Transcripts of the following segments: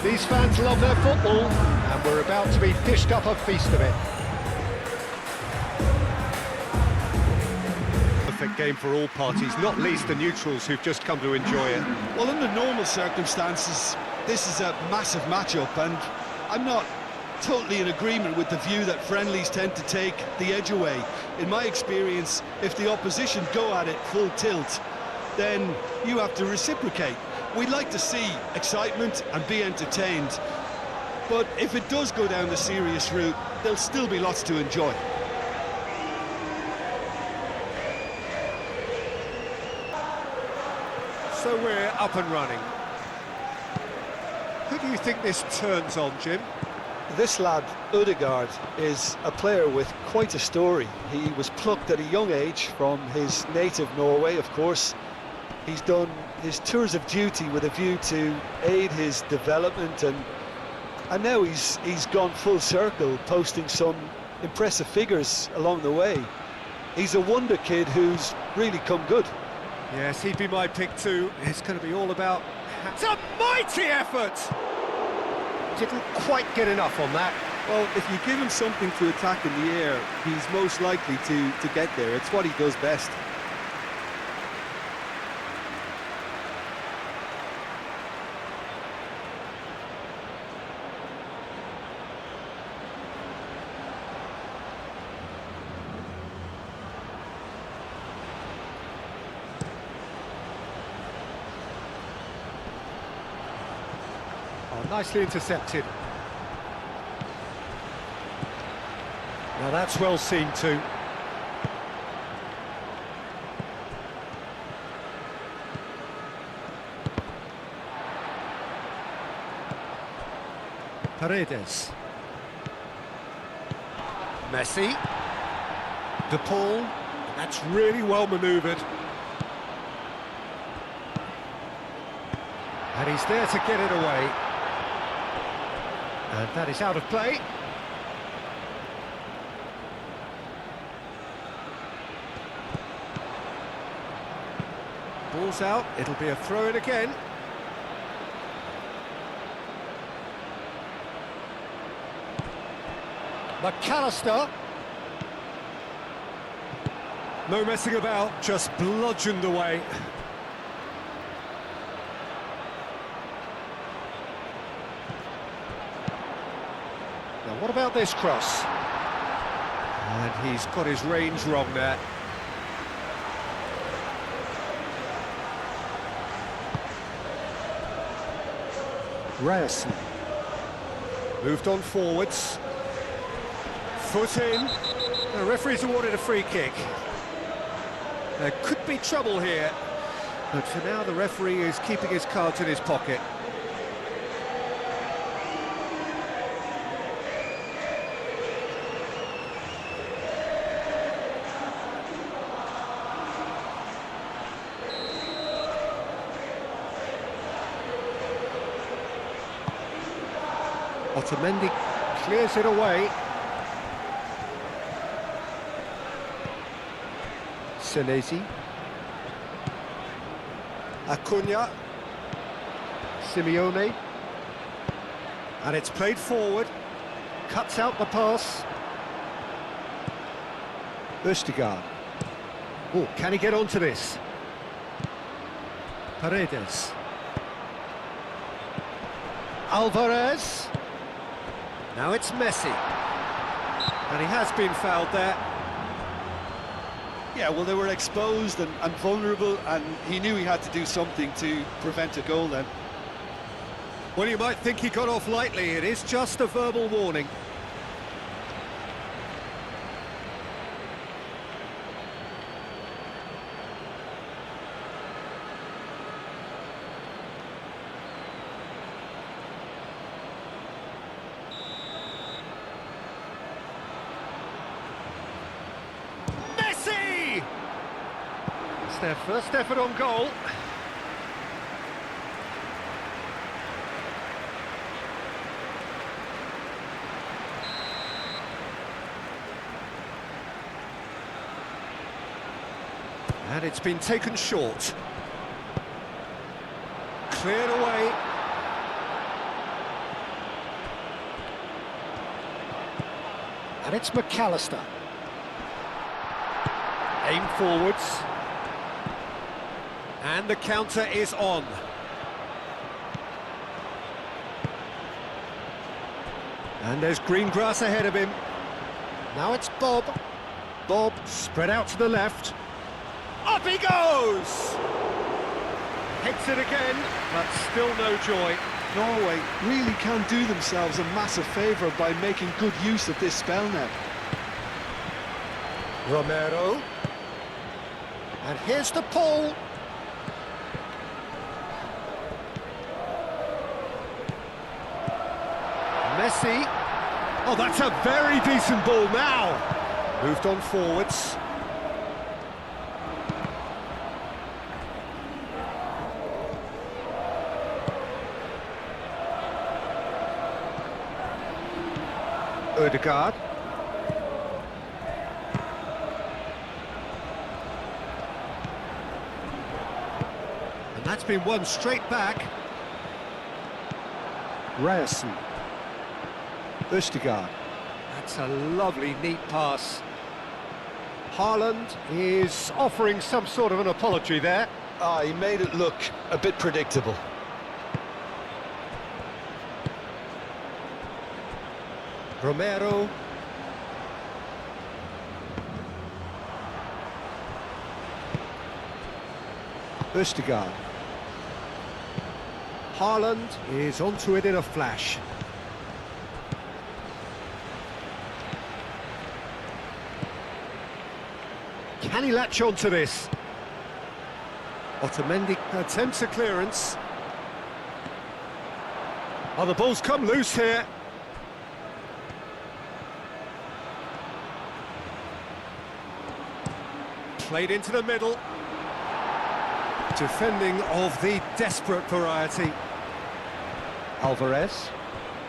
These fans love their football, and we're about to be dished up a feast of it. Perfect game for all parties, not least the neutrals who've just come to enjoy it. Well, under normal circumstances, this is a massive matchup, and I'm not totally in agreement with the view that friendlies tend to take the edge away. In my experience, if the opposition go at it full tilt, then you have to reciprocate. We'd like to see excitement and be entertained, but if it does go down the serious route, there'll still be lots to enjoy. So we're up and running. Who do you think this turns on, Jim? This lad, Ødegaard, is a player with quite a story. He was plucked at a young age from his native Norway, of course. He's done his tours of duty with a view to aid his development, and now he's gone full circle, posting some impressive figures along the way. He's a wonder kid who's really come good. Yes, he'd be my pick too. It's going to be all about... It's a mighty effort! Didn't quite get enough on that. Well, if you give him something to attack in the air, he's most likely to get there. It's what he does best. Oh, nicely intercepted. Now that's well seen too. Paredes. Messi. De Paul. That's really well manoeuvred. And he's there to get it away. And that is out of play. Ball's out, it'll be a throw-in again. McAllister. No messing about, just bludgeoned away. Now what about this cross? And he's got his range wrong there. Ryerson. Moved on forwards. Foot in. The referee's awarded a free kick. There could be trouble here, but for now the referee is keeping his cards in his pocket. Otamendi clears it away. Senesi. Acuna. Simeone. And it's played forward. Cuts out the pass. Ødegaard. Oh, can he get onto this? Paredes. Alvarez. Now it's Messi. And he has been fouled there. Yeah, well, they were exposed and vulnerable, and he knew he had to do something to prevent a goal then. Well, you might think he got off lightly. It is just a verbal warning. Their first effort on goal. And it's been taken short. Cleared away. And it's McAllister. Aim forwards. And the counter is on. And there's green grass ahead of him. Now it's Bob. Bob spread out to the left. Up he goes! Hits it again, but still no joy. Norway really can do themselves a massive favour by making good use of this spell now. Romero. And here's the pull. Messi. Oh, that's a very decent ball now. Moved on forwards. Ødegaard. And that's been won straight back. Ryerson. Ødegaard. That's a lovely, neat pass. Haaland is offering some sort of an apology there. He made it look a bit predictable. Romero. Ødegaard. Haaland is onto it in a flash. Can he latch onto this? Otamendi attempts a clearance. Oh, the ball's come loose here. Played into the middle. Defending of the desperate variety. Alvarez.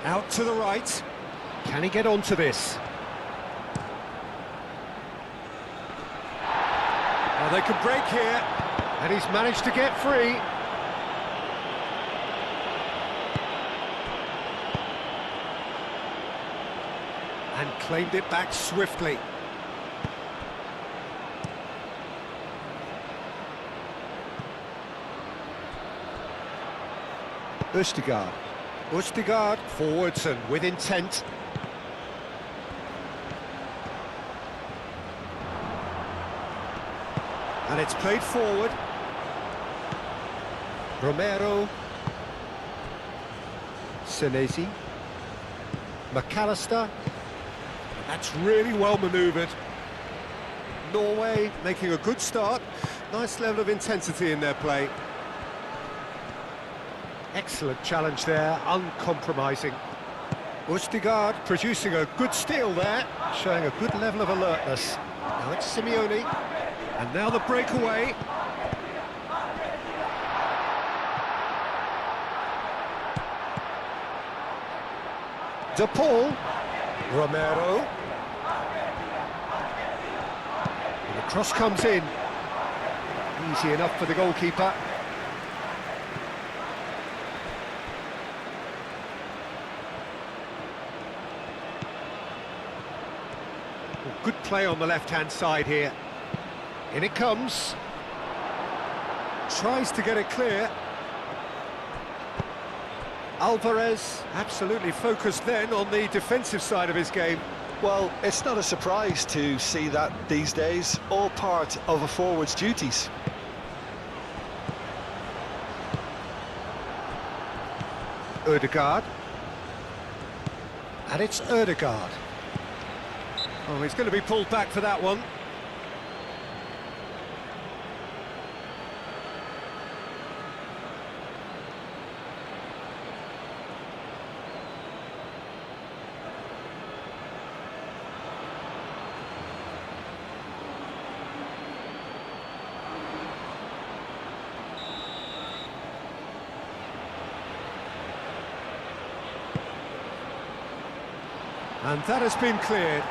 Out to the right. Can he get onto this? Well, they could break here. And he's managed to get free. And claimed it back swiftly. Ødegaard. Ødegaard forwards and with intent. And it's played forward. Romero. Senesi. McAllister. That's really well manoeuvred. Norway making a good start. Nice level of intensity in their play. Excellent challenge there, uncompromising. Ødegaard producing a good steal there, showing a good level of alertness. Now it's Simeone, and now the breakaway. De Paul. Romero. And the cross comes in. Easy enough for the goalkeeper. Good play on the left-hand side here. In it comes. Tries to get it clear. Alvarez absolutely focused then on the defensive side of his game. Well, it's not a surprise to see that these days, all part of a forward's duties. Ødegaard. And it's Ødegaard. Oh, he's going to be pulled back for that one. And that has been cleared.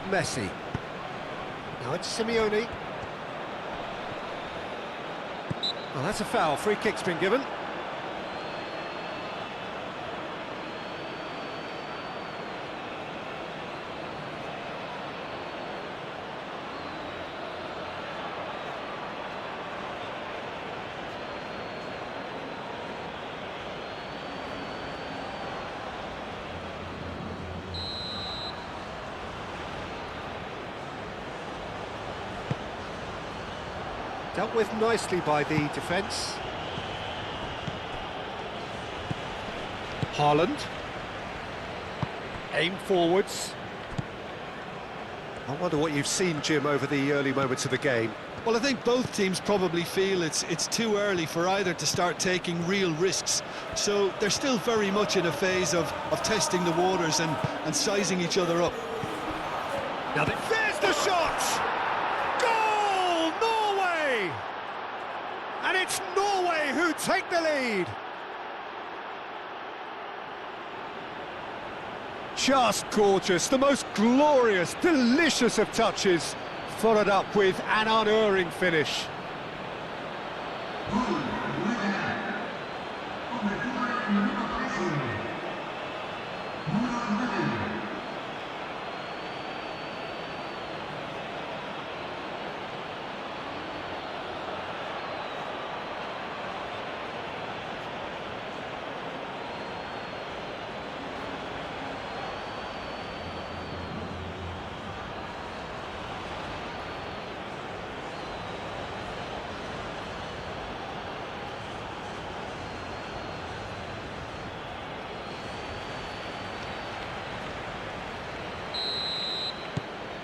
Messi. Now it's Simeone. Well, that's a foul. Free kick's been given. Dealt with nicely by the defence. Haaland. Aim forwards. I wonder what you've seen, Jim, over the early moments of the game. Well, I think both teams probably feel it's too early for either to start taking real risks. So they're still very much in a phase of testing the waters and sizing each other up. Now there's the shot! Goal! Norway! And it's Norway who take the lead. Just gorgeous, the most glorious, delicious of touches, followed up with an unerring finish.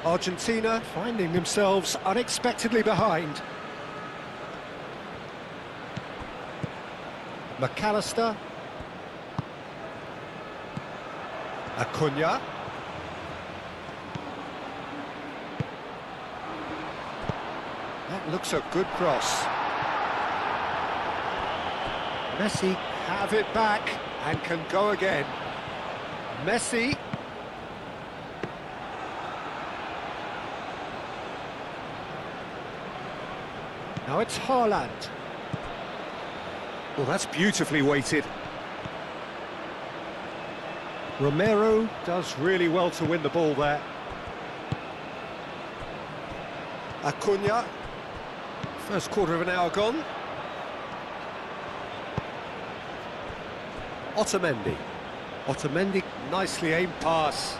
Argentina finding themselves unexpectedly behind. McAllister. Acuna. That looks a good cross. Messi have it back and can go again. Messi. Now it's Haaland. Well, that's beautifully weighted. Romero does really well to win the ball there. Acuna. First quarter of an hour gone. Otamendi. Otamendi, nicely aimed pass.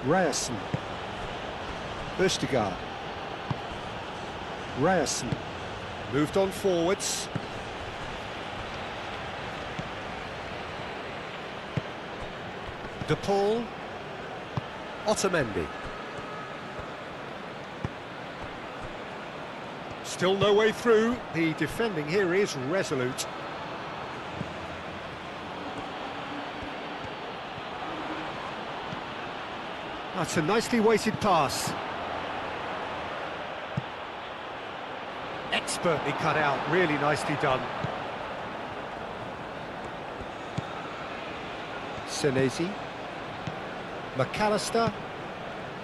Ryerson. Vestergaard. Ryerson. Moved on forwards. De Paul. Otamendi. Still no way through. The defending here is resolute. That's a nicely weighted pass. Expertly cut out, really nicely done. Senesi. McAllister.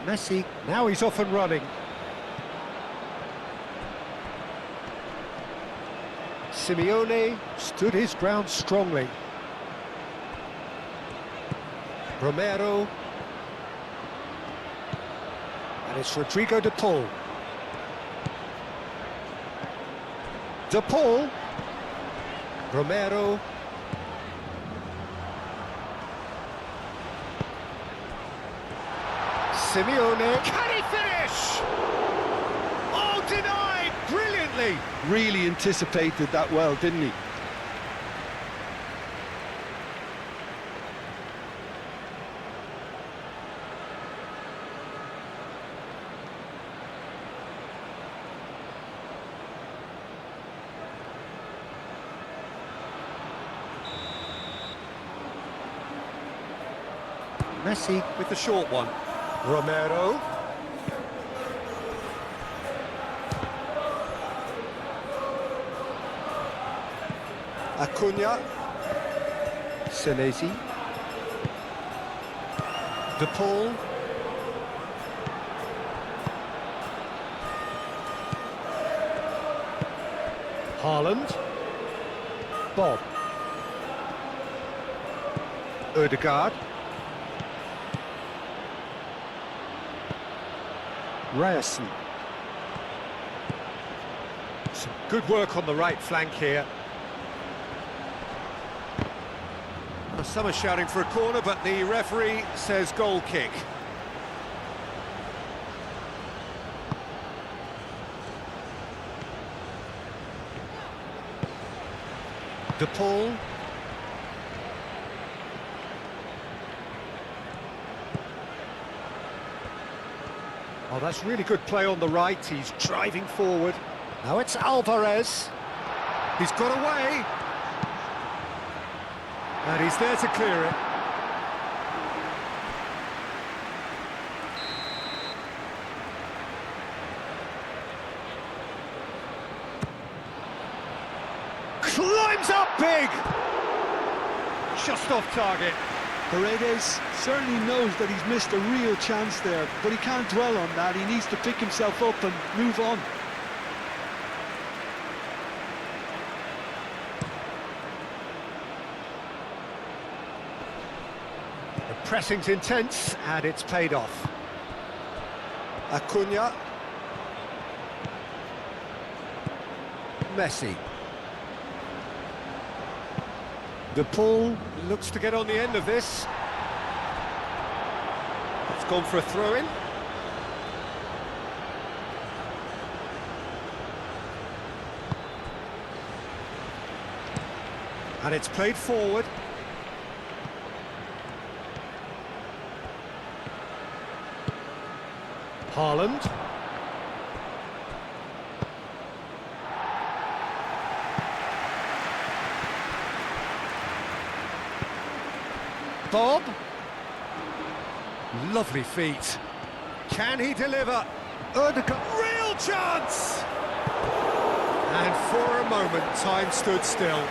Messi. Now he's off and running. Simeone stood his ground strongly. Romero. And it's Rodrigo De Paul. De Paul. Romero. Simeone. Can he finish? Oh, denied brilliantly. Really anticipated that well, didn't he? Messi with the short one. Romero. Acuna. Senesi. De Paul. Haaland. Bob. Ødegaard. Ryerson. Some good work on the right flank here. Well, some are shouting for a corner, but the referee says goal kick. De Paul. Oh, that's really good play on the right. He's driving forward. Now it's Alvarez. He's got away. And he's there to clear it. Climbs up big! Just off target. Paredes certainly knows that he's missed a real chance there, but he can't dwell on that. He needs to pick himself up and move on. The pressing's intense, and it's paid off. Acuna. Messi. De Paul looks to get on the end of this. It's gone for a throw-in. And it's played forward. Haaland. Bob. Lovely feet. Can he deliver? Odegaard. Real chance! And for a moment, time stood still.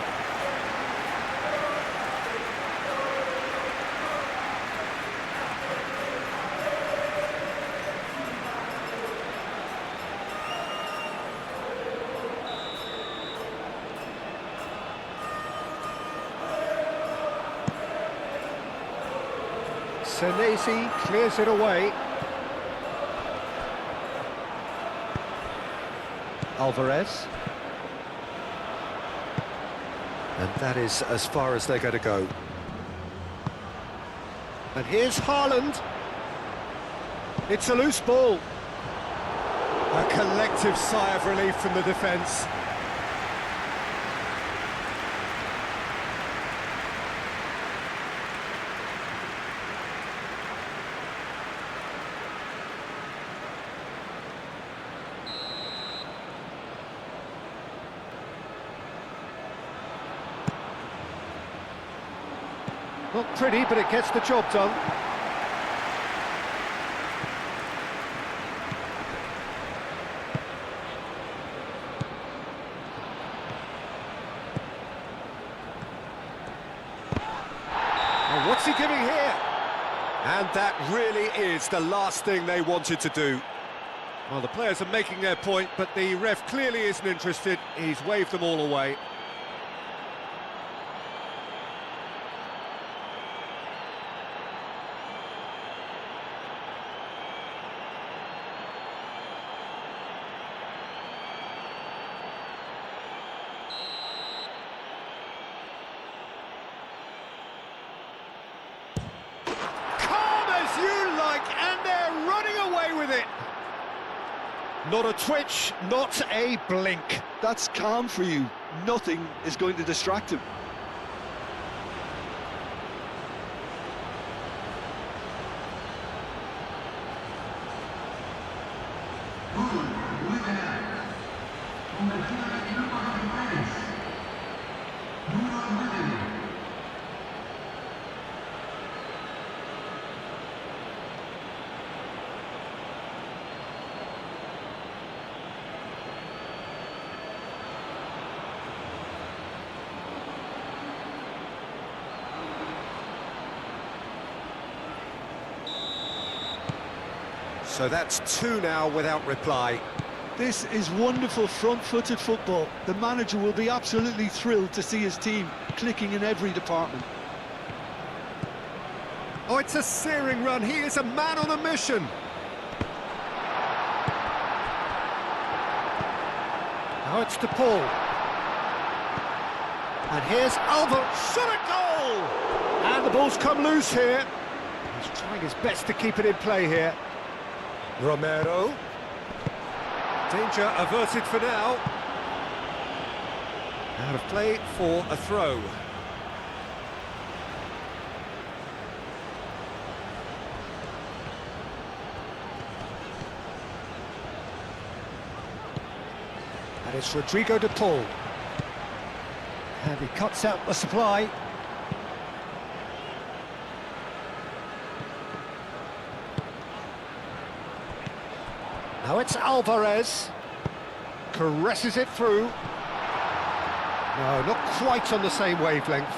Senesi clears it away. Alvarez. And that is as far as they're going to go. And here's Haaland. It's a loose ball. A collective sigh of relief from the defence. Not pretty, but it gets the job done. Oh, what's he giving here? And that really is the last thing they wanted to do. Well, the players are making their point, but the ref clearly isn't interested. He's waved them all away. And they're running away with it. Not a twitch, not a blink. That's calm for you. Nothing is going to distract him. So that's two now without reply. This is wonderful front-footed football. The manager will be absolutely thrilled to see his team clicking in every department. Oh, it's a searing run. He is a man on a mission. Now it's De Paul. And here's Alvarez. Shot a goal! And the ball's come loose here. He's trying his best to keep it in play here. Romero. Danger averted for now. Out of play for a throw. And it's Rodrigo de Paul. And he cuts out the supply. Now it's Alvarez. Caresses it through. No, not quite on the same wavelength.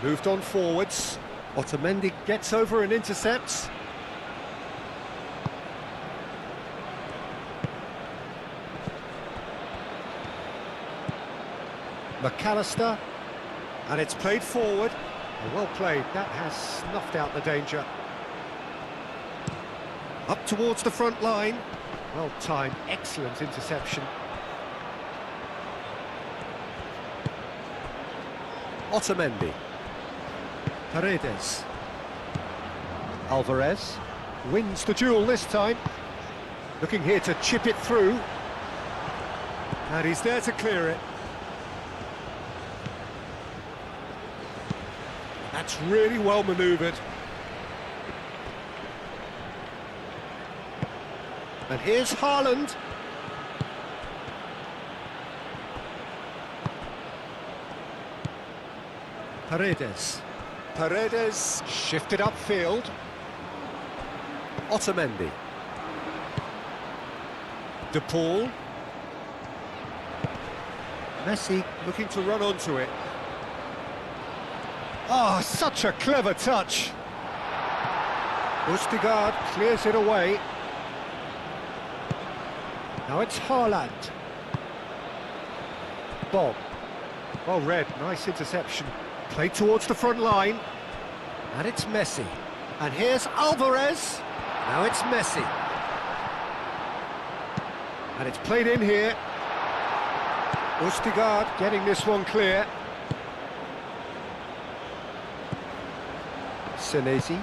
Moved on forwards. Otamendi gets over and intercepts. McAllister, and it's played forward. Well played, that has snuffed out the danger. Up towards the front line. Well timed, excellent interception. Otamendi. Paredes. Alvarez wins the duel this time. Looking here to chip it through. And he's there to clear it. That's really well manoeuvred. And here's Haaland. Paredes. Paredes shifted upfield. Otamendi. De Paul. Messi looking to run onto it. Oh, such a clever touch. Østigard clears it away. Now it's Haaland. Bob. Well read, nice interception. Played towards the front line. And it's Messi. And here's Alvarez. Now it's Messi. And it's played in here. Østigard getting this one clear. Senesi.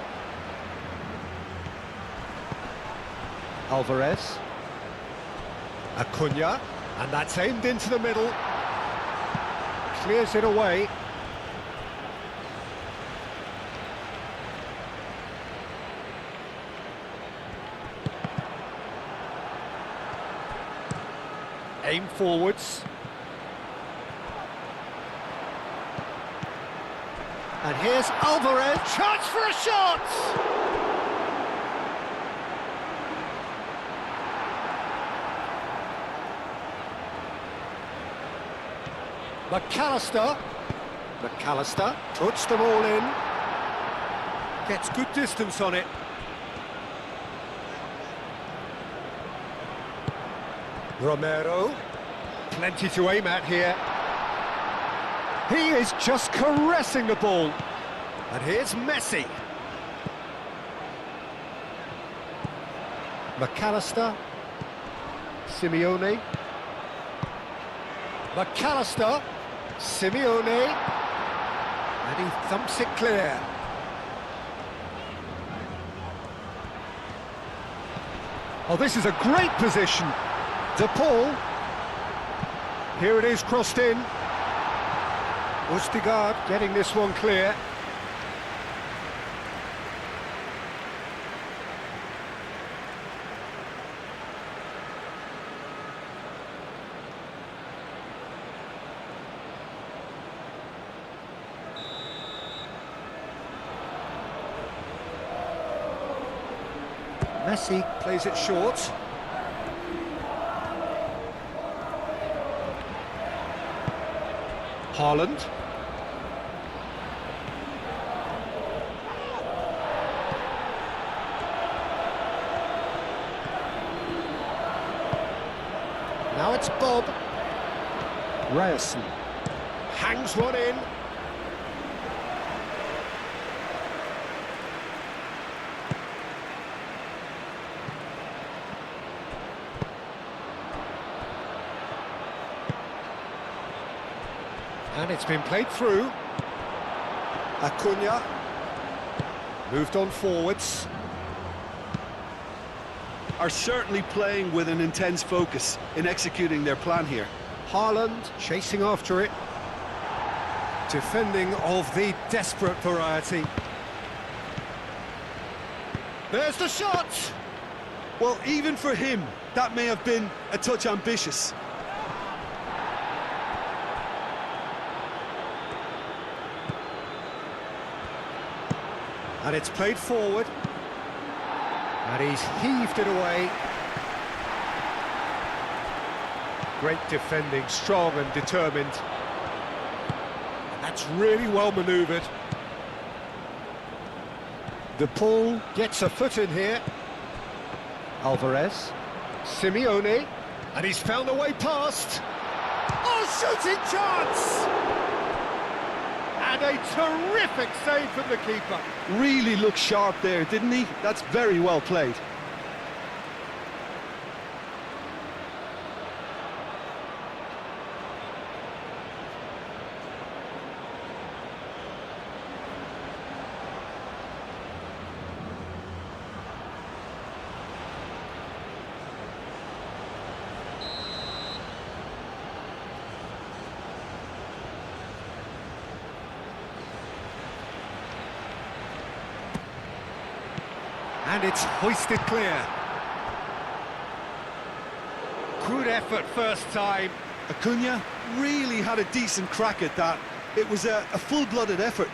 Alvarez. Acuna. And that's aimed into the middle. Clears it away. Aim forwards. And here's Alvarez. Chance for a shot! McAllister. McAllister puts them all in. Gets good distance on it. Romero. Plenty to aim at here. He is just caressing the ball. And here's Messi. McAllister. Simeone. McAllister. Simeone. And he thumps it clear. Oh, this is a great position. De Paul. Here it is, crossed in. Østigard getting this one clear. Messi plays it short. Haaland. Now it's Bob. Ryerson hangs one in. And it's been played through. Acuna. Moved on forwards. Are certainly playing with an intense focus in executing their plan here. Haaland chasing after it. Defending of the desperate variety. There's the shot! Well, even for him, that may have been a touch ambitious. And it's played forward. And he's heaved it away. Great defending, strong and determined. And that's really well manoeuvred. The pull gets a foot in here. Alvarez. Simeone. And he's found a way past. Oh, shooting chance! And a terrific save from the keeper. Really looked sharp there, didn't he? That's very well played. And it's hoisted clear. Good effort first time. Acuna really had a decent crack at that. It was a full-blooded effort.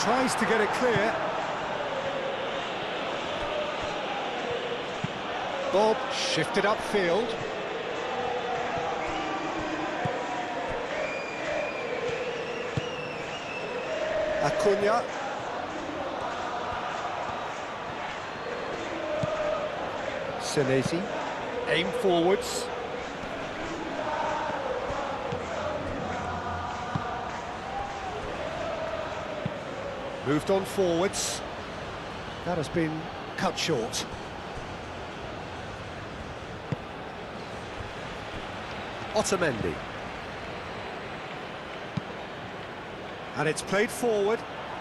Tries to get it clear. Bob shifted upfield. Acuna. Senesi. Aim forwards. Moved on forwards. That has been cut short. Otamendi. And it's played forward.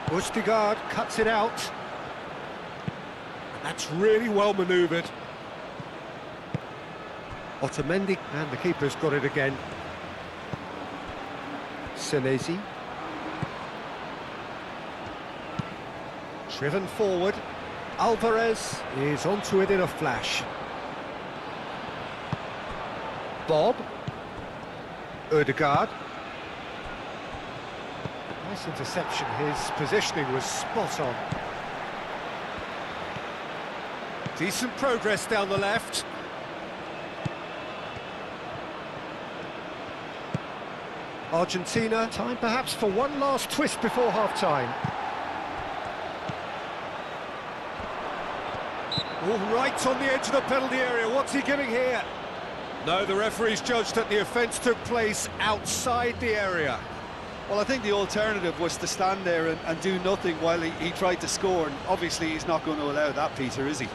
Ødegaard cuts it out. And that's really well manoeuvred. Otamendi, and the keeper's got it again. Senesi. Driven forward. Alvarez is onto it in a flash. Bob. Ødegaard. Nice interception. His positioning was spot on. Decent progress down the left. Argentina, time perhaps for one last twist before half-time. All right on the edge of the penalty area. What's he giving here? No, the referee's judged that the offence took place outside the area. Well, I think the alternative was to stand there and do nothing while he tried to score, and obviously he's not going to allow that, Peter, is he?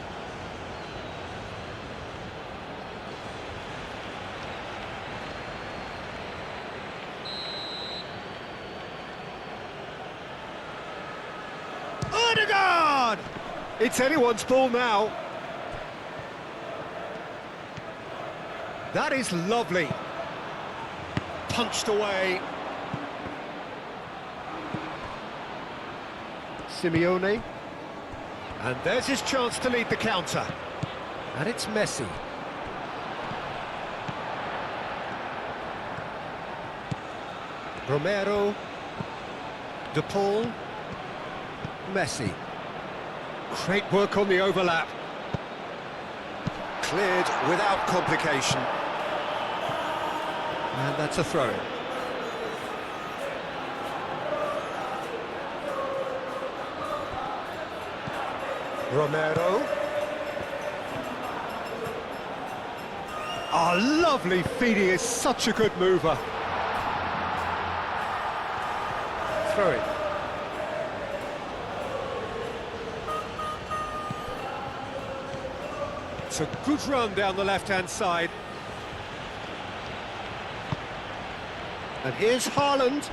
Ødegaard! It's anyone's ball now. That is lovely. Punched away. Simeone. And there's his chance to lead the counter. And it's Messi. Romero. De Paul. Messi. Great work on the overlap. Cleared without complication. And that's a throw-in. Romero. Oh, lovely feeding, is such a good mover. Throw it. It's a good run down the left-hand side. And here's Haaland.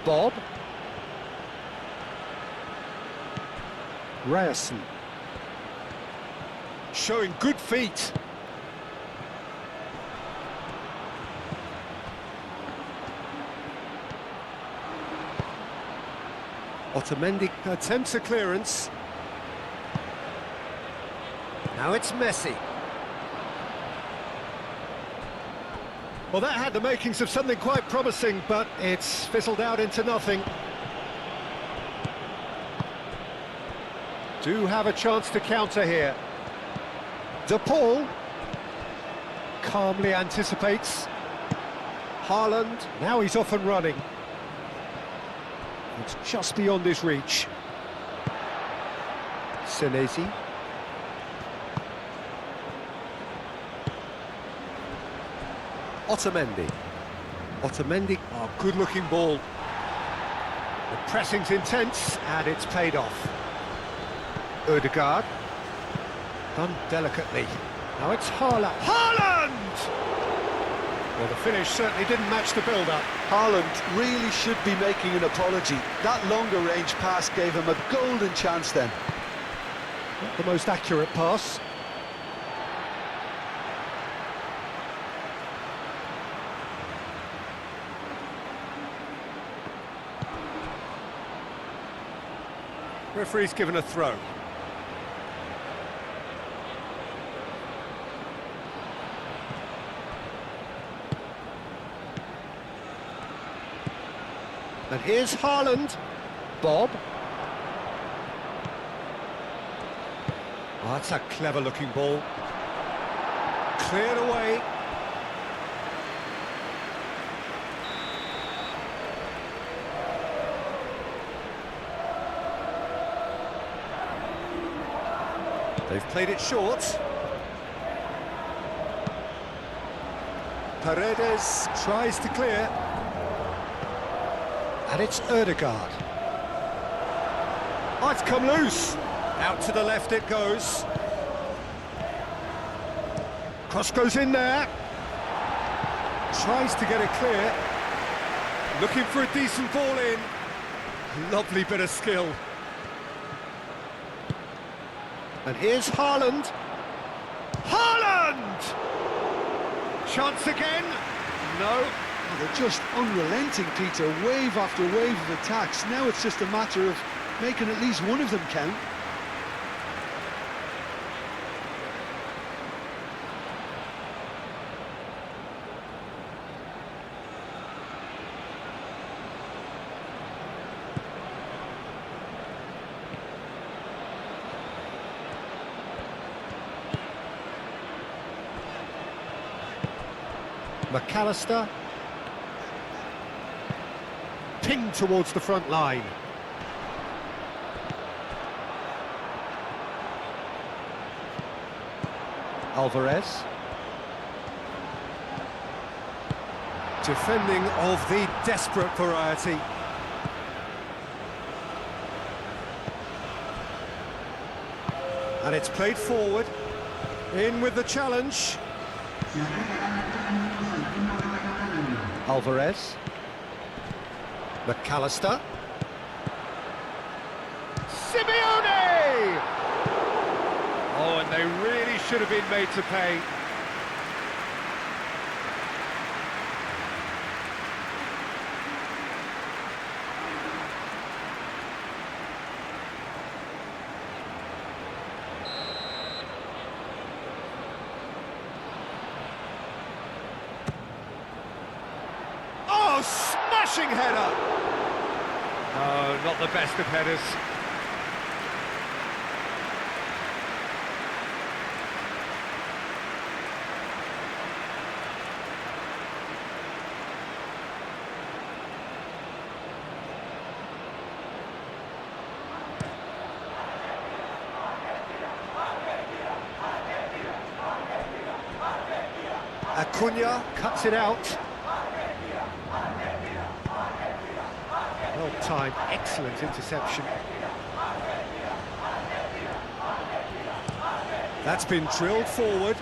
Bob. Ryerson. Showing good feet. Otamendi attempts a clearance. Now it's Messi. Well, that had the makings of something quite promising, but it's fizzled out into nothing. Do have a chance to counter here. De Paul calmly anticipates. Haaland, now he's off and running. It's just beyond his reach. Senesi. Otamendi. Otamendi, oh, good-looking ball. The pressing's intense, and it's paid off. Ødegaard. Done delicately. Now it's Haaland. Haaland! Well, the finish certainly didn't match the build-up. Haaland really should be making an apology. That longer range pass gave him a golden chance then. Not the most accurate pass. Referee's given a throw. And here's Haaland. Bob. Oh, that's a clever-looking ball. Cleared away. They've played it short. Paredes tries to clear. And it's Ødegaard. Oh, it's come loose. Out to the left it goes. Cross goes in there. Tries to get it clear. Looking for a decent ball in. Lovely bit of skill. And here's Haaland. Haaland! Chance again. No. Oh, they're just unrelenting, Peter. Wave after wave of attacks. Now it's just a matter of making at least one of them count. McAllister. Pinged towards the front line. Alvarez. Defending of the desperate variety. And it's played forward. In with the challenge. Alvarez. McAllister. Simeone! Oh, and they really should have been made to pay. Oh, smashing header! Oh, not the best of headers. Acuna cuts it out. Well timed, excellent interception. That's been drilled forward.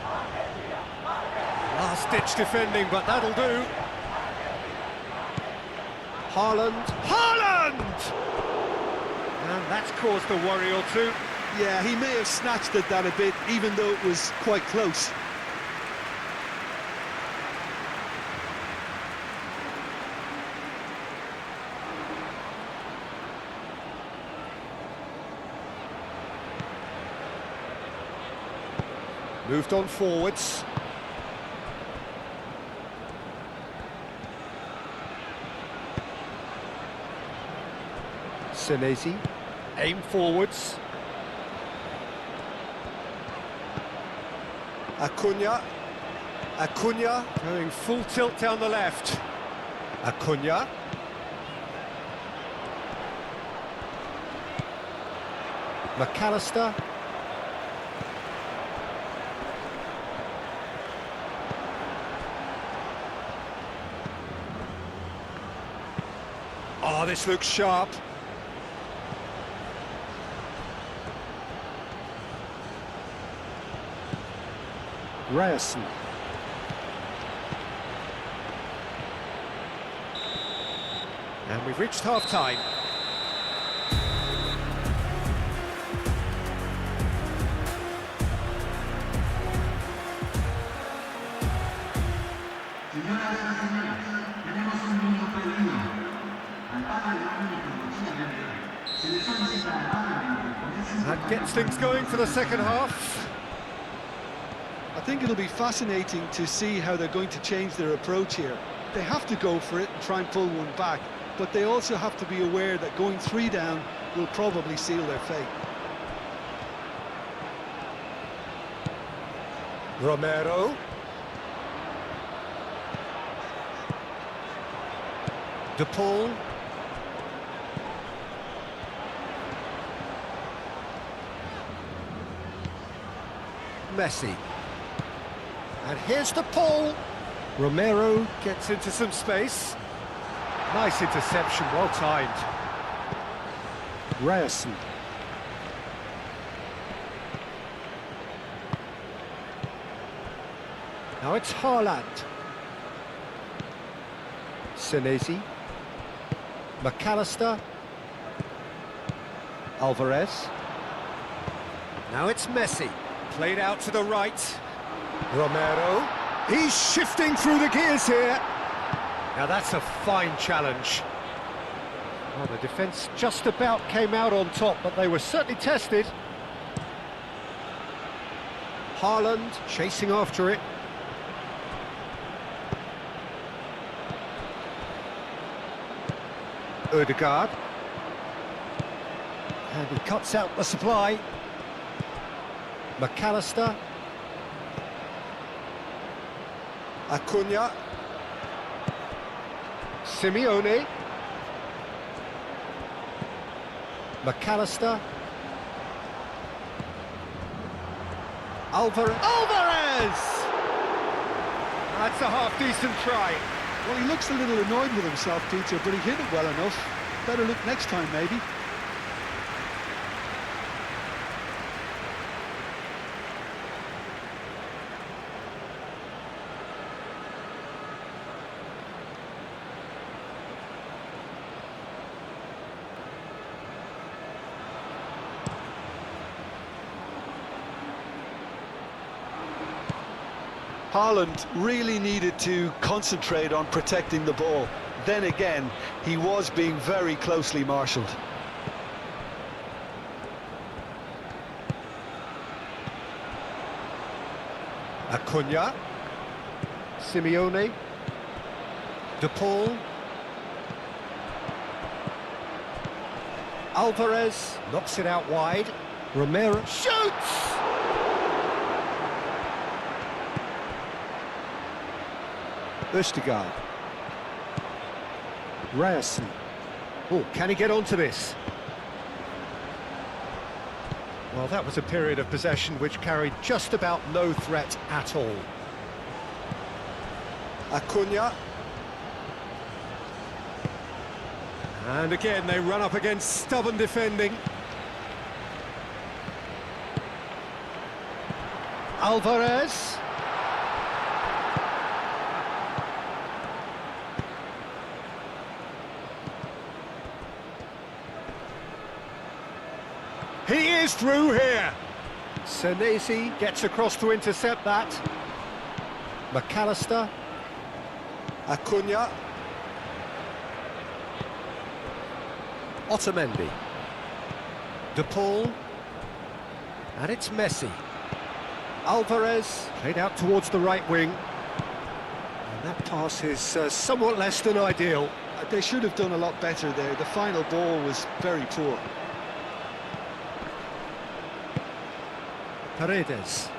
Last-ditch defending, but that'll do. Haaland. And that's caused a worry or two. Yeah, he may have snatched at that a bit, even though it was quite close. Moved on forwards. Senesi, aim forwards. Acuna going full tilt down the left. Acuna. McAllister. Oh, this looks sharp. Ryerson. And we've reached half-time. That gets things going for the second half. I think it'll be fascinating to see how they're going to change their approach here. They have to go for it and try and pull one back, but they also have to be aware that going 3 down will probably seal their fate. Romero. De Paul. Messi. And here's De Paul. Romero gets into some space. Nice interception, well timed. Ryerson. Now it's Haaland. Senesi. McAllister. Alvarez. Now it's Messi. Played out to the right. Romero. He's shifting through the gears here. Now that's a fine challenge. Well, the defence just about came out on top, but they were certainly tested. Haaland chasing after it. Ødegaard. And he cuts out the supply. McAllister. Acuna. Simeone. McAllister. Alvarez! That's a half-decent try. Well, he looks a little annoyed with himself, Peter, but he hit it well enough. Better look next time, maybe. Haaland really needed to concentrate on protecting the ball. Then again, he was being very closely marshalled. Acuna. Simeone. De Paul. Alvarez knocks it out wide. Romero shoots! Ødegaard. Ryerson. Oh, can he get onto this? Well, that was a period of possession which carried just about no threat at all. Acuna. And again, they run up against stubborn defending. Alvarez. He is through here. Senesi gets across to intercept that. McAllister. Acuna. Otamendi. De Paul. And it's Messi. Alvarez played out towards the right wing. And that pass is somewhat less than ideal. They should have done a lot better there. The final ball was very poor. Paredes.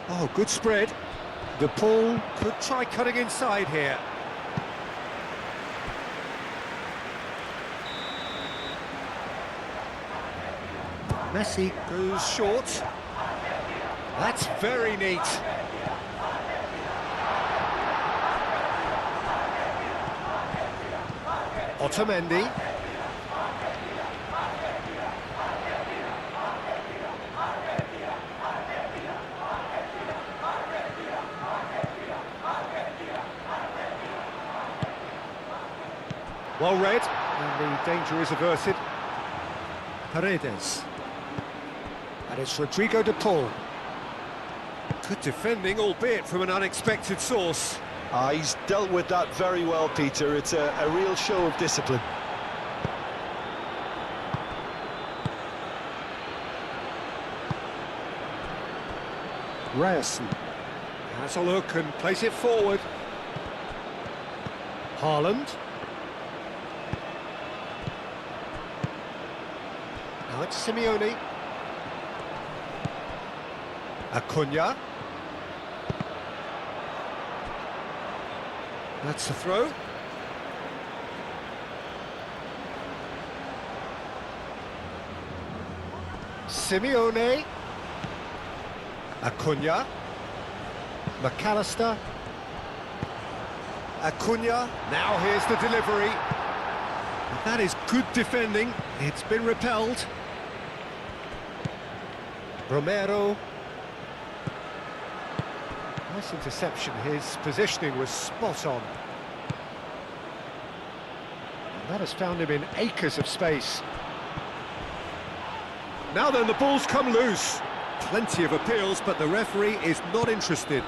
Oh, good spread. De Paul could try cutting inside here. Messi goes short. That's very neat. Otamendi. Well read, and the danger is averted. Paredes. And it's Rodrigo de Paul. Good defending, albeit from an unexpected source. He's dealt with that very well, Peter. It's a real show of discipline. Ryerson has a look and plays it forward. Haaland. Now it's Simeone. Acuna. That's the throw. Simeone. Acuna. McAllister. Acuna. Now here's the delivery. And that is good defending. It's been repelled. Romero. Nice interception. His positioning was spot on. And that has found him in acres of space. Now then, the ball's come loose. Plenty of appeals, but the referee is not interested.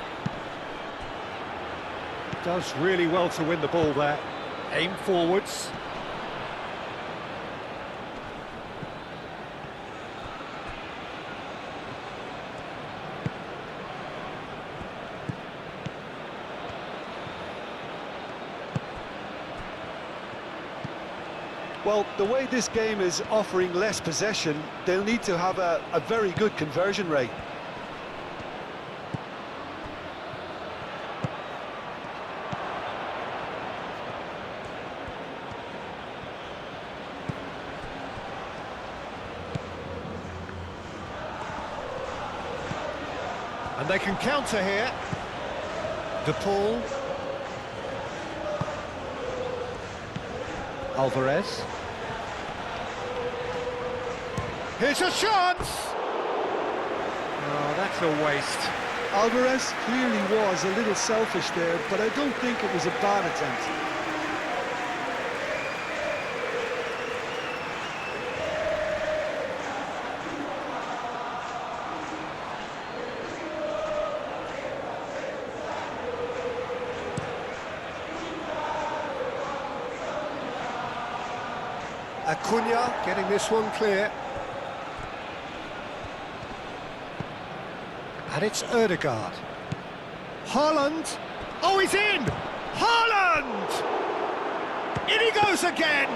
Does really well to win the ball there. Aim forwards. Well, the way this game is offering less possession, they'll need to have a very good conversion rate. And they can counter here. De Paul. Alvarez. Here's a chance! Oh, that's a waste. Alvarez clearly was a little selfish there, but I don't think it was a bad attempt. Acuna getting this one clear. And it's Ødegaard. Haaland. Oh, he's in! Haaland! In he goes again!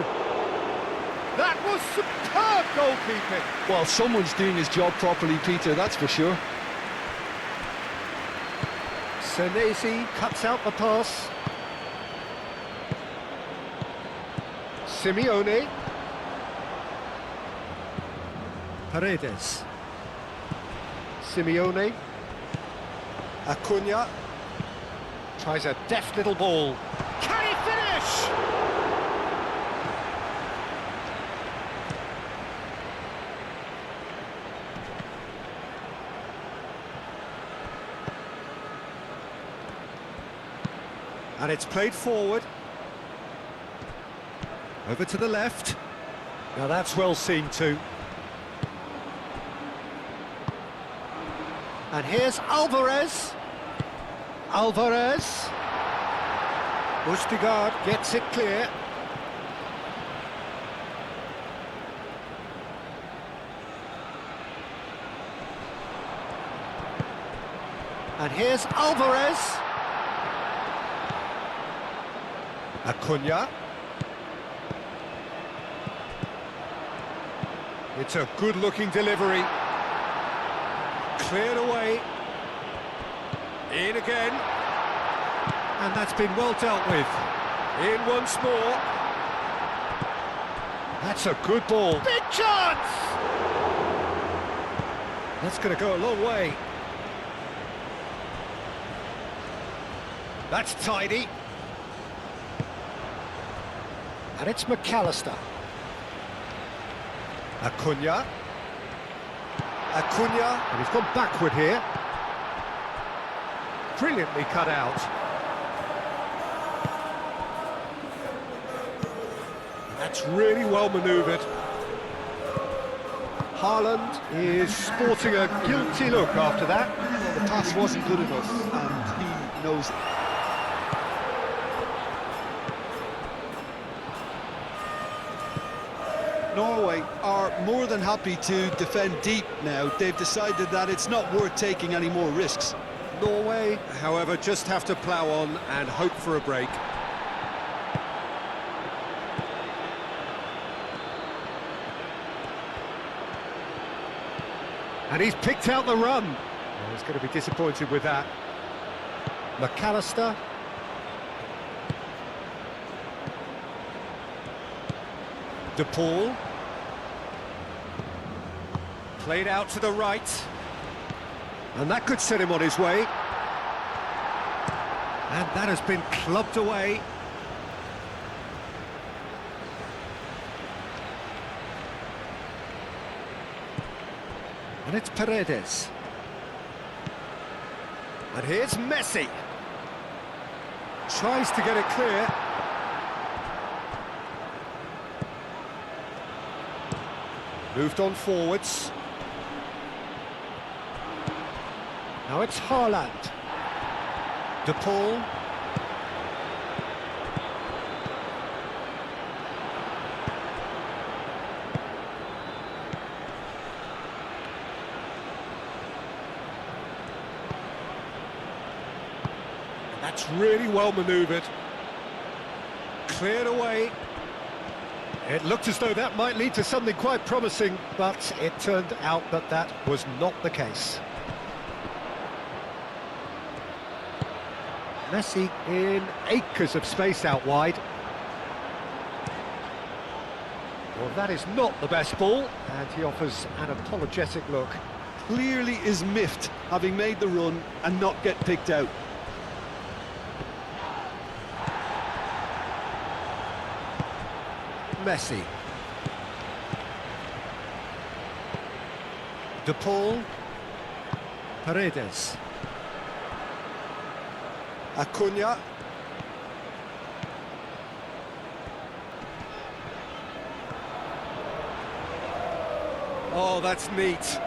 That was superb goalkeeping. Well, someone's doing his job properly, Peter, that's for sure. Senesi cuts out the pass. Simeone. Paredes. Simeone. Acuna tries a deft little ball. Can he finish? And it's played forward. Over to the left. Now that's well seen too. And here's Alvarez. Alvarez. Østigard gets it clear. And here's Alvarez. Acuna. It's a good-looking delivery. Cleared away. In again. And that's been well dealt with. In once more. That's a good ball. Big chance! That's going to go a long way. That's tidy. And it's McAllister. Acuna. Acuna. And he's gone backward here. Brilliantly cut out. That's really well manoeuvred. Haaland is sporting a guilty look after that. Well, the pass wasn't good enough, and he knows it. Norway are more than happy to defend deep now. They've decided that it's not worth taking any more risks. Norway, however, just have to plough on and hope for a break. And he's picked out the run. Oh, he's going to be disappointed with that. McAllister. De Paul. Played out to the right. And that could set him on his way. And that has been clubbed away. And it's Paredes. And here's Messi. Tries to get it clear. Moved on forwards. Now it's Haaland. De Paul. That's really well manoeuvred. Cleared away. It looked as though that might lead to something quite promising, but it turned out that that was not the case. Messi in acres of space out wide. Well, that is not the best ball, and he offers an apologetic look. Clearly is miffed, having made the run and not get picked out. Messi. De Paul. Paredes. Acuna. Oh, that's neat.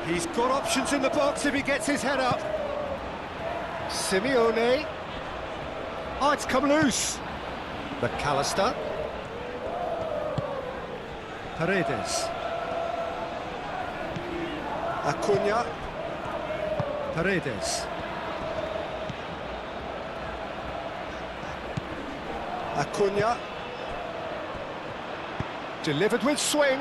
He's got options in the box if he gets his head up. Simeone. Oh, it's come loose. McAllister. Paredes. Acuna. Paredes. Acuna. Delivered with swing.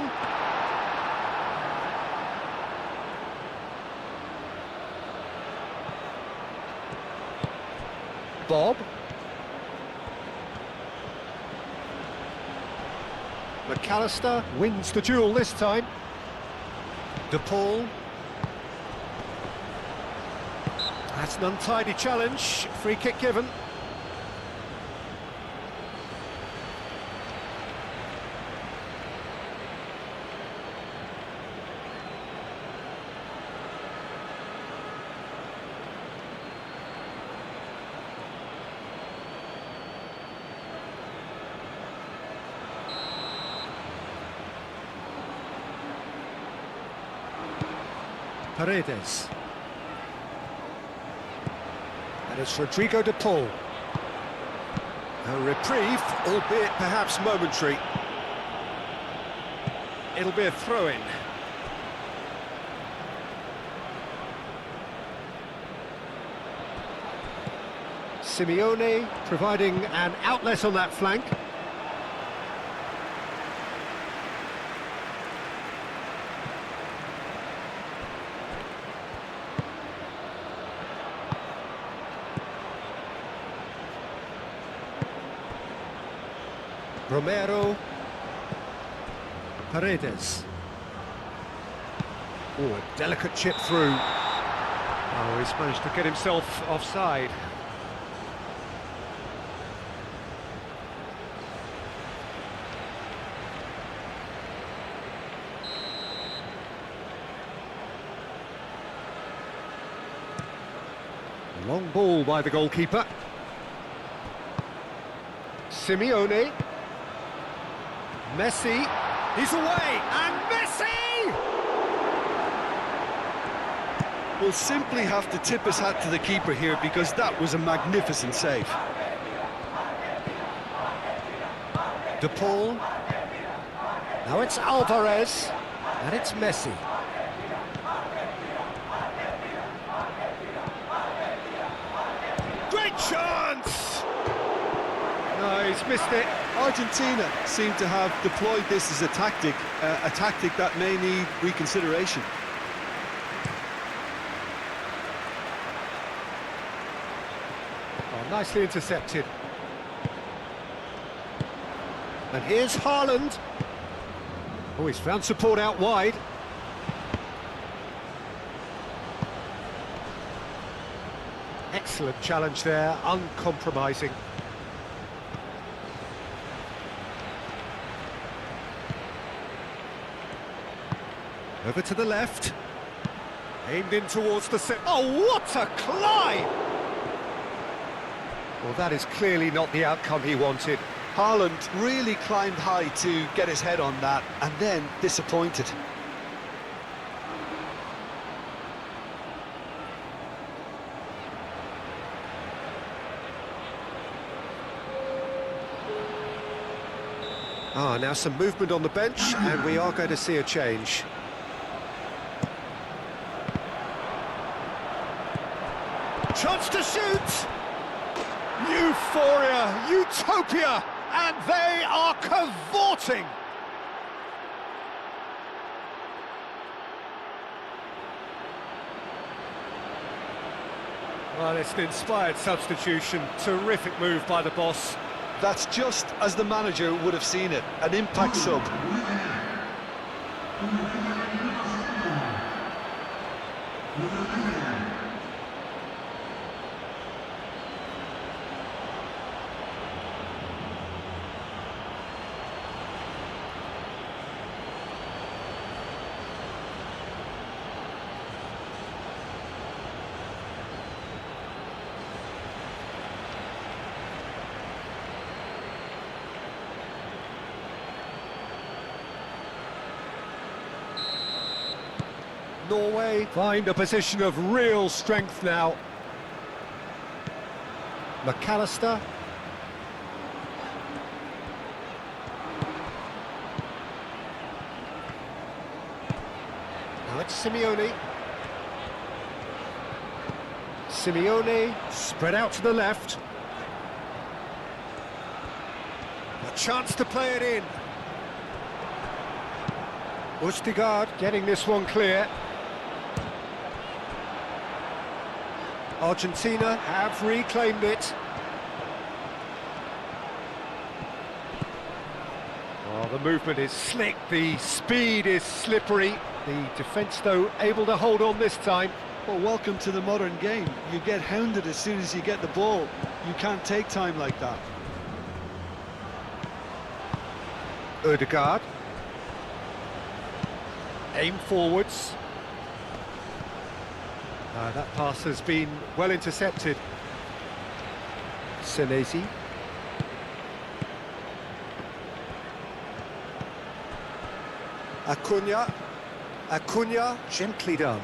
Bob. McAllister wins the duel this time. De Paul. That's an untidy challenge, free kick given. Paredes. And it's Rodrigo de Paul. A reprieve, albeit perhaps momentary. It'll be a throw-in. Simeone providing an outlet on that flank. Romero, Paredes. Oh, a delicate chip through. Oh, he's managed to get himself offside. Long ball by the goalkeeper. Simeone. Messi, he's away, and Messi! We'll simply have to tip his hat to the keeper here because that was a magnificent save. De Paul. Now it's Alvarez, and it's Messi. Great chance! No, he's missed it. Argentina seem to have deployed this as a tactic that may need reconsideration. Oh, nicely intercepted. And here's Haaland. Oh, he's found support out wide. Excellent challenge there, uncompromising. Over to the left. Aimed in towards the set. Oh, what a climb! Well, that is clearly not the outcome he wanted. Haaland really climbed high to get his head on that, and then disappointed. Ah, now some movement on the bench, and we are going to see a change. Chance to shoot! Euphoria, utopia, and they are cavorting! Well, it's an inspired substitution, terrific move by the boss. That's just as the manager would have seen it, an impact sub. Norway find a position of real strength now. McAllister. Now it's Simeone. Simeone spread out to the left. A chance to play it in. Ustigard getting this one clear. Argentina have reclaimed it. Oh, the movement is slick, the speed is slippery. The defence, though, able to hold on this time. Well, welcome to the modern game. You get hounded as soon as you get the ball. You can't take time like that. Ødegaard. Aim forwards. That pass has been well intercepted. Senesi. Acuna, gently done.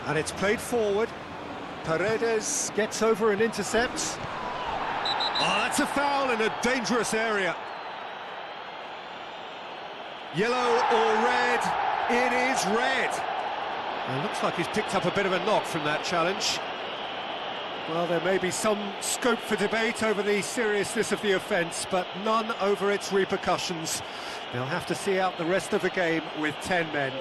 And it's played forward. Paredes gets over and intercepts. Oh, that's a foul in a dangerous area. Yellow or red? It is red. It looks like he's picked up a bit of a knock from that challenge. Well, there may be some scope for debate over the seriousness of the offence, but none over its repercussions. They'll have to see out the rest of the game with 10 men.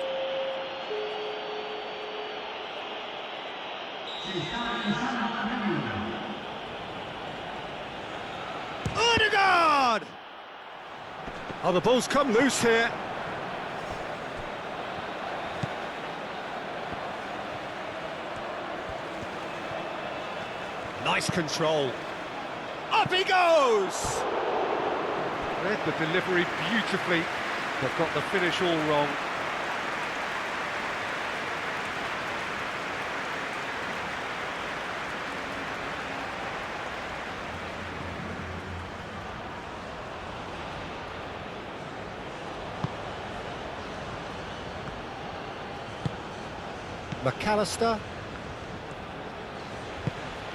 Ødegaard! Oh, the ball's come loose here. Nice control. Up he goes! Read the delivery beautifully, but got the finish all wrong. McAllister.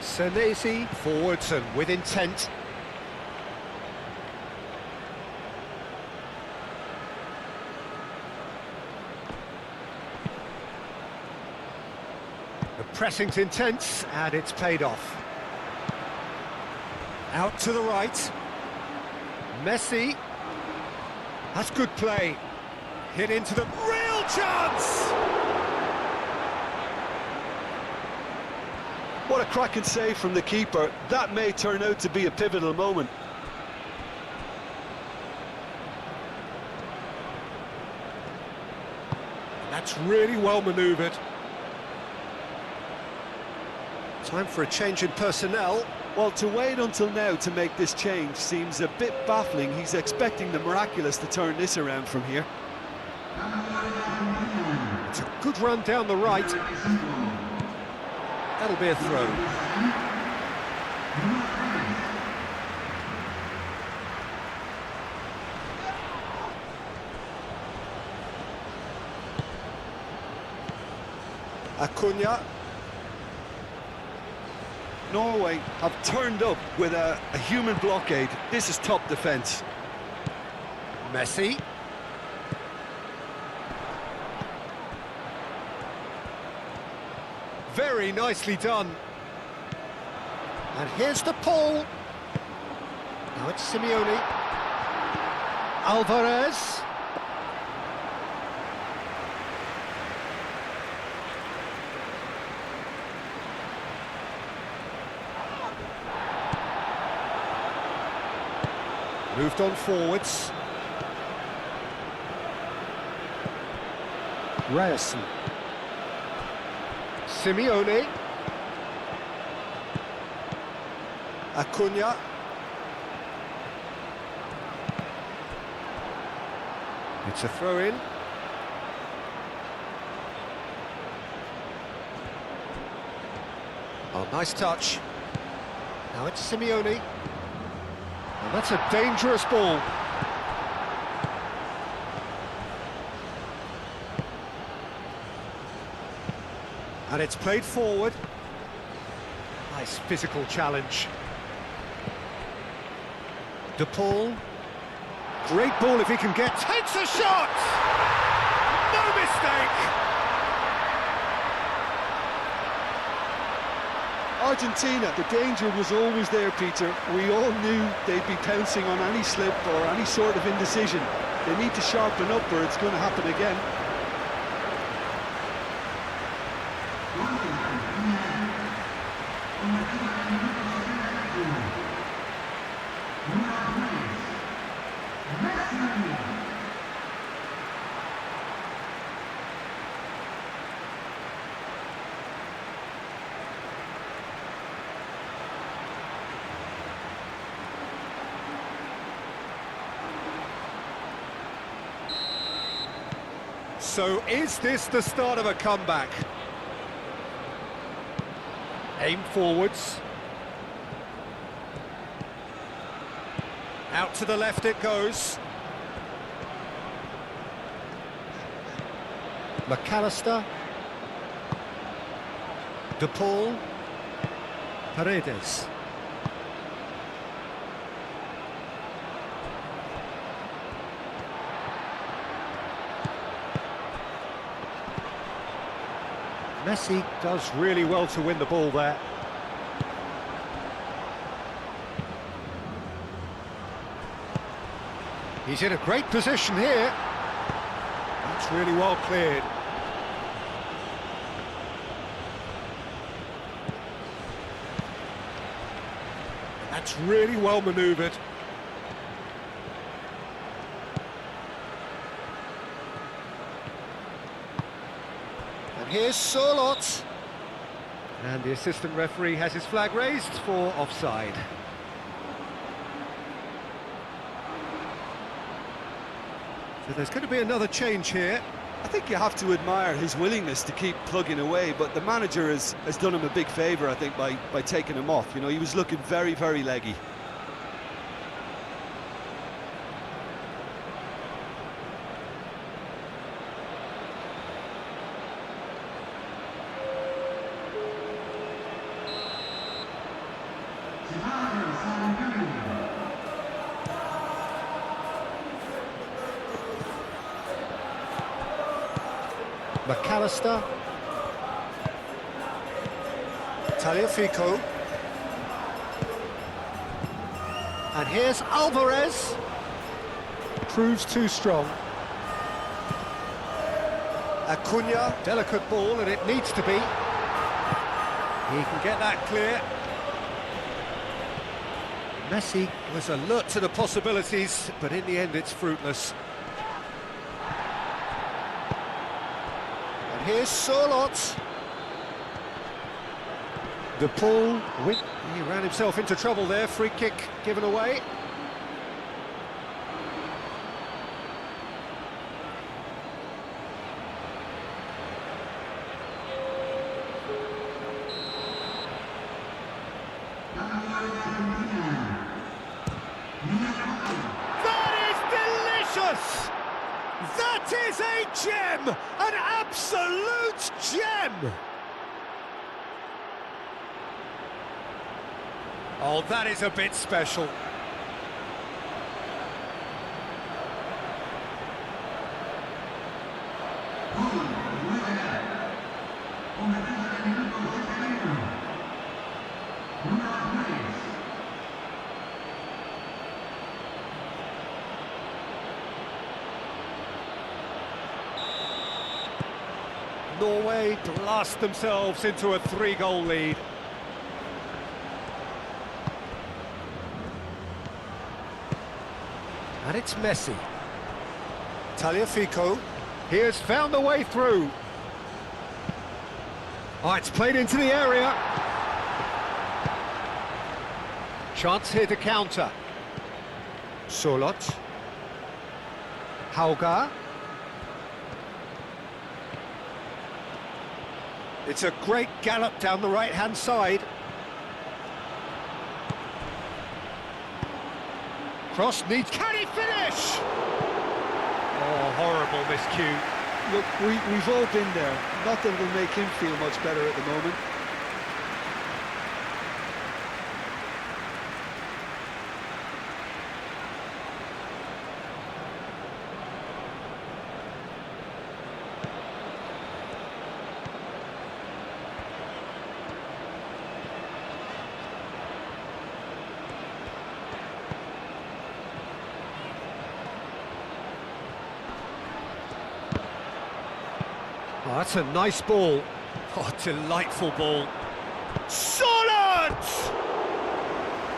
Senesi, forwards and with intent. The pressing's intense and it's paid off. Out to the right. Messi. That's good play. Hit into the real chance! What a cracking save from the keeper. That may turn out to be a pivotal moment. That's really well manoeuvred. Time for a change in personnel. Well, to wait until now to make this change seems a bit baffling. He's expecting the miraculous to turn this around from here. It's a good run down the right. That'll be a throw. Acuna. Norway have turned up with a human blockade. This is top defence. Messi. Very nicely done. And here's the pull. Now it's Simeone. Alvarez. Moved on forwards. Ryerson. Simeone. Acuna. It's a throw-in. Oh, nice touch. Now it's Simeone. And that's a dangerous ball. And it's played forward. Nice physical challenge. De Paul. Great ball if he can get... Takes a shot! No mistake! Argentina, the danger was always there, Peter. We all knew they'd be pouncing on any slip or any sort of indecision. They need to sharpen up or it's going to happen again. So is this the start of a comeback? Aim forwards. Out to the left it goes. McAllister. De Paul. Paredes. Messi does really well to win the ball there. He's in a great position here. That's really well cleared. That's really well manoeuvred. And here's Sorloth. And the assistant referee has his flag raised for offside. So there's going to be another change here. I think you have to admire his willingness to keep plugging away, but the manager has done him a big favour, I think, by taking him off. You know, he was looking very, very leggy. McAllister. Tagliafico. And here's Alvarez. Proves too strong. Acuna, delicate ball, and it needs to be. He can get that clear. Messi was alert to the possibilities, but in the end it's fruitless. And here's Sorloth. De Paul, he ran himself into trouble there, free kick given away. That is a gem! An absolute gem! Oh, that is a bit special. Norway blast themselves into a 3-goal lead. And it's Messi. Tagliafico. He has found the way through. Oh, it's played into the area. Chance here to counter. Sorloth. Hauga. It's a great gallop down the right-hand side. Cross needs... Can he finish? Oh, horrible miscue. Look, we've all been there. Nothing will make him feel much better at the moment. Oh, that's a nice ball. Oh, delightful ball. Sorloth!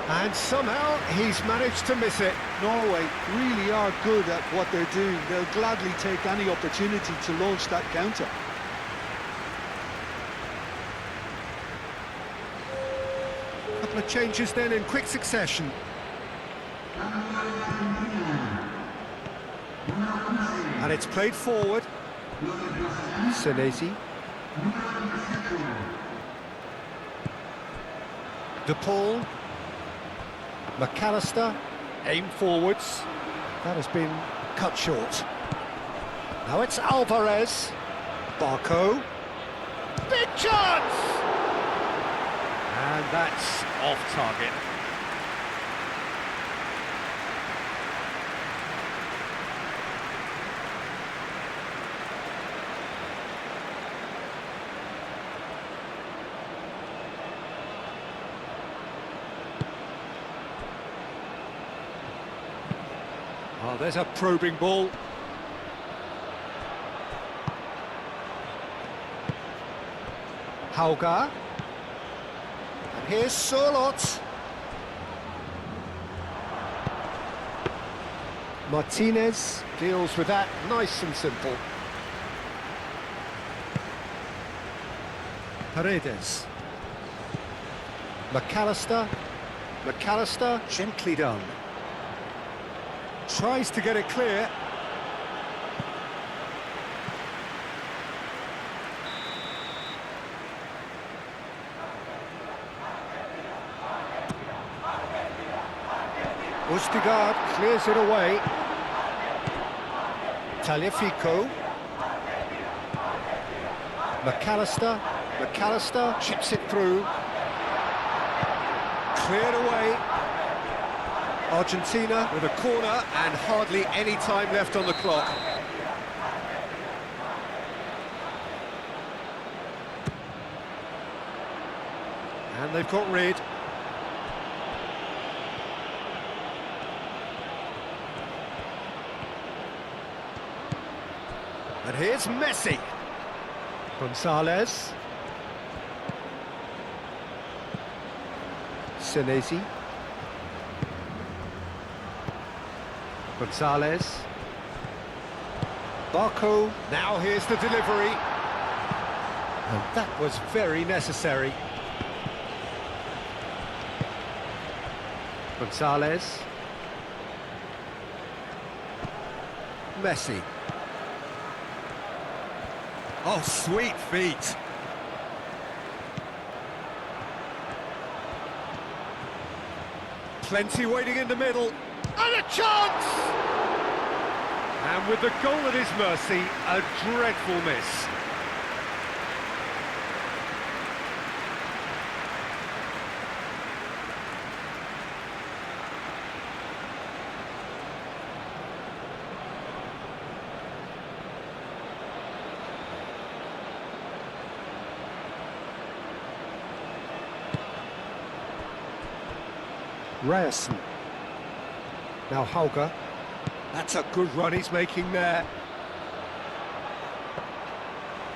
And somehow he's managed to miss it. Norway really are good at what they're doing. They'll gladly take any opportunity to launch that counter. A couple of changes then in quick succession. And it's played forward. Senesi. De Paul. McAllister. Aim forwards. That has been cut short. Now it's Alvarez. Barco. Big chance! And that's off target. Oh, there's a probing ball. Hauga. And here's Sørloth. Martinez deals with that nice and simple. Paredes. McAllister. McAllister, gently done. Tries to get it clear. Ustigard clears it away. Tagliafico. McAllister. McAllister chips it through. Cleared away. Argentina with a corner and hardly any time left on the clock. And they've got rid. And here's Messi. Gonzalez. Senesi. Gonzalez. Barco. Now here's the delivery. And that was very necessary. Gonzalez. Messi. Oh, sweet feet. Plenty waiting in the middle. And a chance! And with the goal at his mercy, a dreadful miss. Ryerson. Now Hauga. That's a good run he's making there.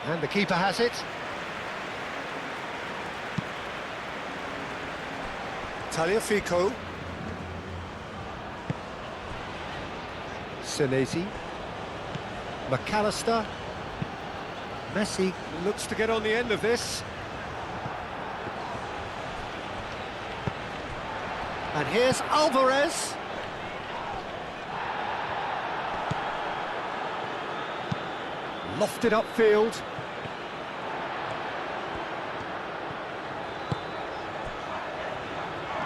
And the keeper has it. Tagliafico. Senesi. McAllister. Messi looks to get on the end of this. And here's Alvarez. Lofted upfield.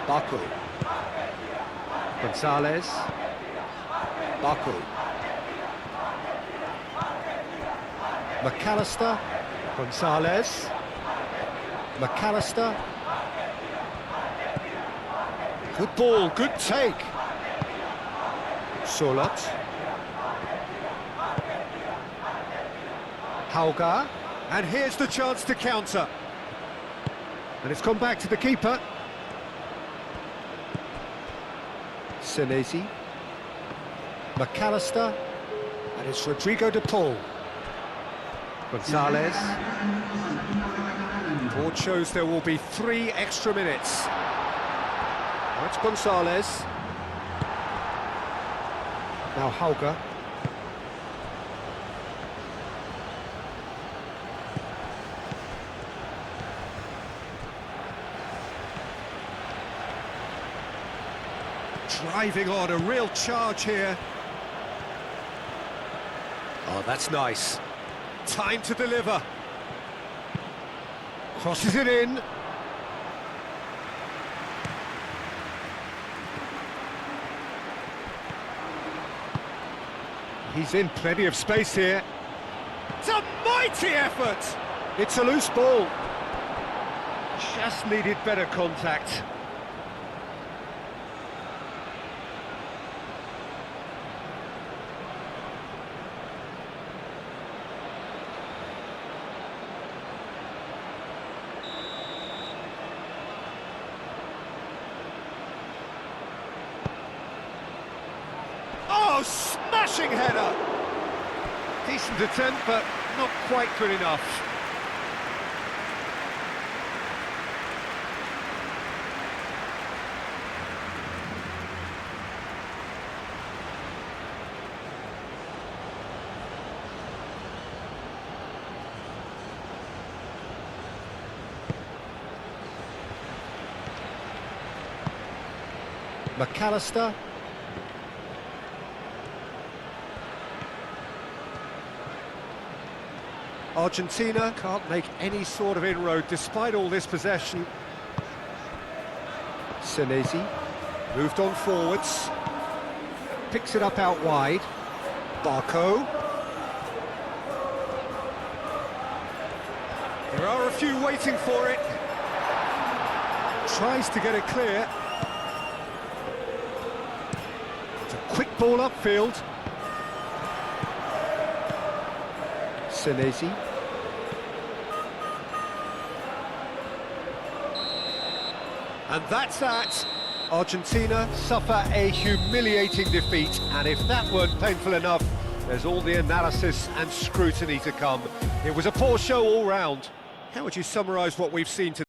Barco. Gonzalez. Barco. McAllister. Gonzalez. McAllister. Good ball, good take. Sørloth. Hauga. And here's the chance to counter. And it's gone back to the keeper. Senesi. McAllister. And it's Rodrigo de Paul. Gonzalez. Board shows there will be 3 extra minutes. That's Gonzalez. Now Hauger. Driving on, a real charge here. Oh, that's nice. Time to deliver. Crosses it in. He's in plenty of space here. It's a mighty effort! It's a loose ball. Just needed better contact. Oh, smashing header! Decent attempt, but not quite good enough. McAllister. Argentina can't make any sort of inroad despite all this possession. Senesi moved on forwards, picks it up out wide. Barco. There are a few waiting for it. Tries to get it clear. It's a quick ball upfield. Senesi. And that's that. Argentina suffer a humiliating defeat, and if that weren't painful enough, there's all the analysis and scrutiny to come. It was a poor show all round. How would you summarise what we've seen today?